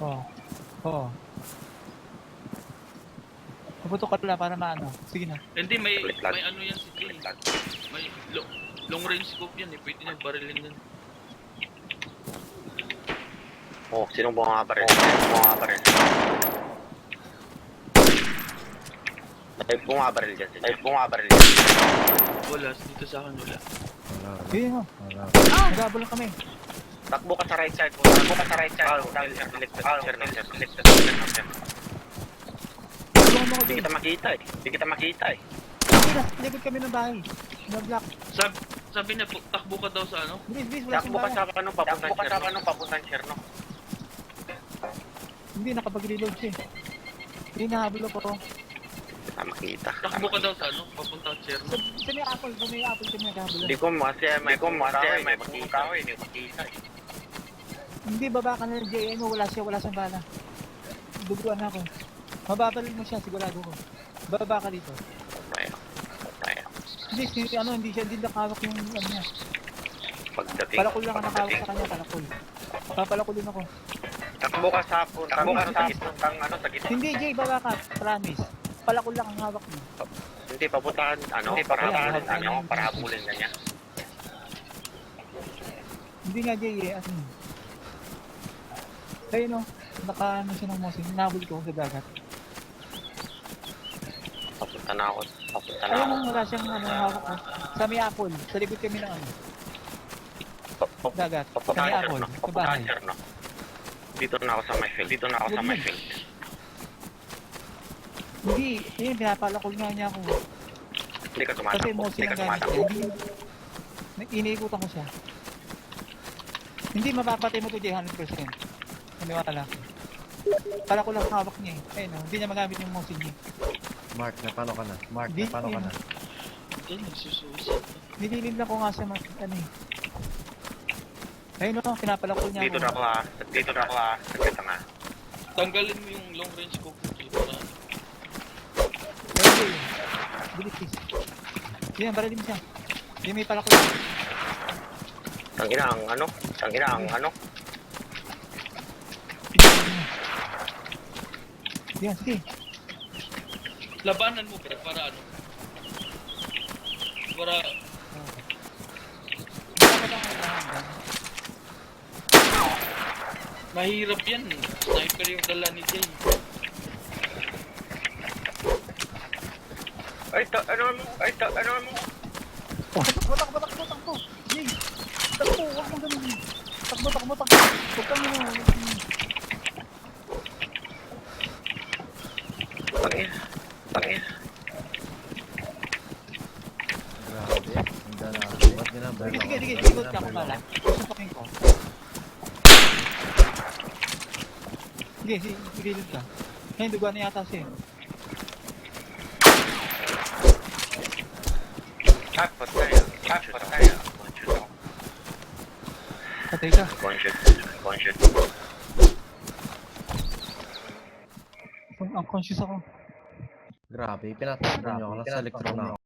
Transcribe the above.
Oo. Oo. Puputok ka pala para maano. Sige na. Hindi, may ano yan si Jay. May long range scope yan eh. Pwede niya barilin yan. Oh, sinong bumabaril? Sinong bumabaril? Ay, bumabaril dyan. Ay, bumabaril dyan. Wala, dito sa akin wala. Sige mo. Nagabol kami. Takbo ka sa right side. Takbo ka sa right side. Tulungan mo ko, Hindi Jay. kita makita eh. Hindi kita makita eh. Sige na. Likod kami ng bahay. Na-block. Sabi niya, takbo ka daw sa ano? Bilis, wala Takbo ka sa ano, papuntang Cherno. Hindi, nakapag-reload siya eh. Hindi, nahabol ako. Hindi kita makita. Takbo ka daw sa ano? Papuntang Cherno. Sa may apple kami naghabol. Hindi ko masaya, may makita ko eh. Hindi ko makita eh. Hindi, baba ka na ng JM mo. Wala siyang bala. Duguan na ako. Mababalin mo siya, sigurado ko. Baba ka dito. Hindi siya nakawak yung ano niya. Pagdating. Palakol lang ang nakawak sa kanya, palakol. Papalakulin ako. Takbo ka sa gitna. Hindi, Jay, baba ka. Promise. Palakol lang ang hawak mo. Hindi, papuntahan, para habulin ka niya. Hindi nga, Jay, eh. Ano? Kaya no, naka-ano siya ng mosin. Nabul ko sa dagat. Papunta na ako. Ayun nung wala siyang hawak ko. Sa may apple. Sa likod kami ng ano. Dagat. Sa may apple. Sa bahay. Dito na ako sa my field. Hindi. Ayun, pinapalakol nga niya ako. Hindi ka Kasi tumatakbo. mosin ang gamit niya. Hindi. Iniikutan ko siya. Hindi, mapapatay mo to, Jay, 100%. Maniwala ko. Pala ko lang hawak niya eh. Ayun, hindi niya magamit yung mosin niya. Mark, napano ka na? Hindi, Napano ka na? Hindi, nagsususit. Nililin na ko nga siya ano eh. Ayun no, pinapalakol niya Dito na ako ha. Saglit nga. Tanggalin mo yung long range scope mo. Para ano. Ayun, Jay. Bilis, please. Yan, barilin mo siya. Hindi may palakol. Tangina ang ano. Yan, sige. Labanan mo, pre, para ano? Para... Mahirap yan. Sniper yung dala ni Jay. Ano mo? Takbo. Jay. Takbo, huwag mong ganun. Takbo. Huwag kang Pangin. Grabe. Handa na. Ba't ginabay ako? Sige, ikot ka kung bala. Susupakin ko. Sige, reload ka. Ngayon, duguan na yata siya. Takot tayo. Patay ka. Conscious. Unconscious ako. Grabe, pinatapon niyo ako. Nasa elektron na ako.